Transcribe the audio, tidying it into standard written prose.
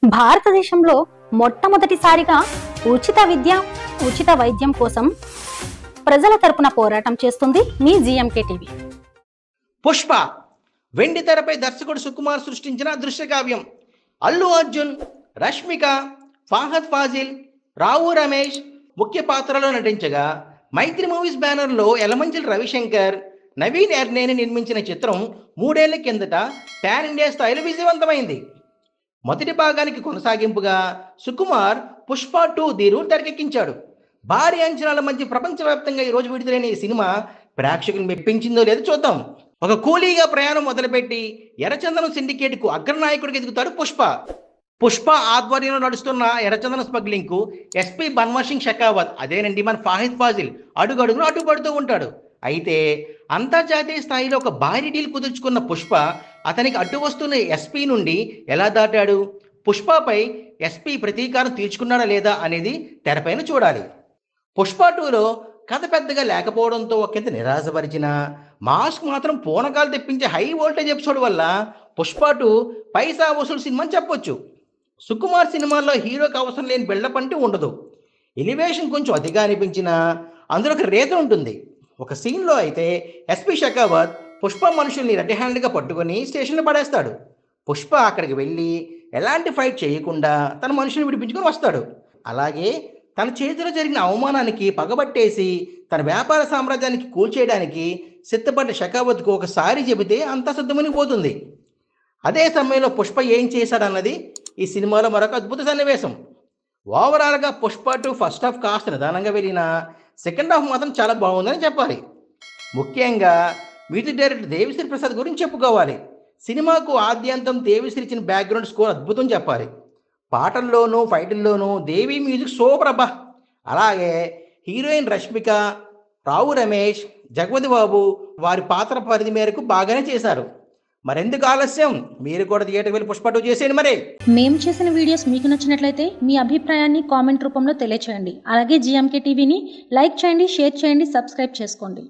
భారతదేశంలో మొట్టమొదటిసారిగా ఉచిత విద్య, ఉచిత వైద్యం కోసం ప్రజల తరపున పోరాటం చేస్తుంది మీ జీఎంకే టీవీ. పుష్ప వెండి తెరపై దర్శకుడు సుకుమార్ సృష్టించిన దృశ్య కావ్యం. అల్లు అర్జున్, రష్మిక, ఫాహద్ ఫాజిల్, రావు రమేష్ ముఖ్య పాత్రలో నటించగా మైత్రి మూవీస్ బ్యానర్లో యలమంచిలి రవిశంకర్, నవీన్ ఎర్నేని నిర్మించిన చిత్రం 3 ఏళ్ల కిందట పాన్ ఇండియా స్థాయిలో విజయవంతమైంది. మొదటి భాగానికి కొనసాగింపుగా సుకుమార్ పుష్ప 2 ది రూల్ తెరకెక్కించాడు. భారీ అంచనాల మధ్య ప్రపంచవ్యాప్తంగా ఈరోజు విడుదలైన ఈ సినిమా ప్రేక్షకులు మెప్పించిందో లేదో చూద్దాం. ఒక కూలీగా ప్రయాణం మొదలుపెట్టి ఎర్రచందనం సిండికేట్కు అగ్రనాయకుడికి ఎదుగుతాడు పుష్ప. పుష్ప ఆధ్వర్యంలో నడుస్తున్న ఎర్రచందనం స్మగ్లింగ్ కు ఎస్పీ బన్వర్ సింగ్ షెకావత్, అదేనండి మన ఫాహిద్ ఫాజిల్ అడుగడుగును అడ్డుపడుతూ ఉంటాడు. అయితే అంతర్జాతీయ స్థాయిలో ఒక భారీ డీల్ కుదుర్చుకున్న పుష్ప అతనికి అడ్డు వస్తున్న ఎస్పీ నుండి ఎలా దాటాడు, పుష్పపై ఎస్పీ ప్రతీకారం తీర్చుకున్నాడా లేదా అనేది తెరపైన చూడాలి. పుష్ప 2లో కథ పెద్దగా లేకపోవడంతో ఒకంత నిరాశపరిచిన మాస్క్ మాత్రం పూనకాలు తెప్పించే హై వోల్టేజ్ ఎపిసోడ్ వల్ల పుష్ప 2 పైసా వసూలు సినిమా అని చెప్పొచ్చు. సుకుమార్ సినిమాల్లో హీరోకి అవసరం లేని బిల్డప్ అంటూ ఉండదు. ఎలివేషన్ కొంచెం అతిగా అనిపించినా అందులో ఒక రేత ఉంటుంది. ఒక సీన్లో అయితే ఎస్పీ షెకావత్ పుష్ప మనుషుల్ని రెడ్ హ్యాండ్గా పట్టుకొని స్టేషన్లో పడేస్తాడు. పుష్ప అక్కడికి వెళ్ళి ఎలాంటి ఫైట్ చేయకుండా తన మనుషుల్ని విడిపించుకొని వస్తాడు. అలాగే తన చేతిలో జరిగిన అవమానానికి పగబట్టేసి తన వ్యాపార సామ్రాజ్యానికి కూల్చేయడానికి సిద్ధపడ్డ షెకావత్కు ఒకసారి చెబితే అంతా సిద్ధమనిపోతుంది. అదే సమయంలో పుష్ప ఏం చేశాడన్నది ఈ సినిమాలో మరొక అద్భుత సన్నివేశం. ఓవరాల్గా పుష్ప 2 ఫస్ట్ హాఫ్ కాస్త నిదానంగా వెళ్ళినా సెకండ్ హాఫ్ మాత్రం చాలా బాగుందని చెప్పాలి. ముఖ్యంగా మ్యూజిక్ డైరెక్టర్ దేవిశ్రీ ప్రసాద్ గురించి చెప్పుకోవాలి. సినిమాకు ఆద్యంతం దేవిశ్రీ ఇచ్చిన బ్యాక్గ్రౌండ్ స్కోర్ అద్భుతం చెప్పాలి. పాటల్లోనూ ఫైట్ల్లోనూ దేవి మ్యూజిక్ సూపర్ అబ్బా. అలాగే హీరోయిన్ రష్మిక, రావు రమేష్, జగపతి బాబు వారి పాత్ర పరిధి మేరకు బాగానే చేశారు. మరెందుకు ఆలస్యం, మీరు కూడా థియేటర్కి వెళ్ళి పుష్ప 2 చేసేయండి. మరి మేము చేసిన వీడియోస్ మీకు నచ్చినట్లయితే మీ అభిప్రాయాన్ని కామెంట్ రూపంలో తెలియచేయండి. అలాగే జీఎంకే టీవీని లైక్ చేయండి, షేర్ చేయండి, సబ్స్క్రైబ్ చేసుకోండి.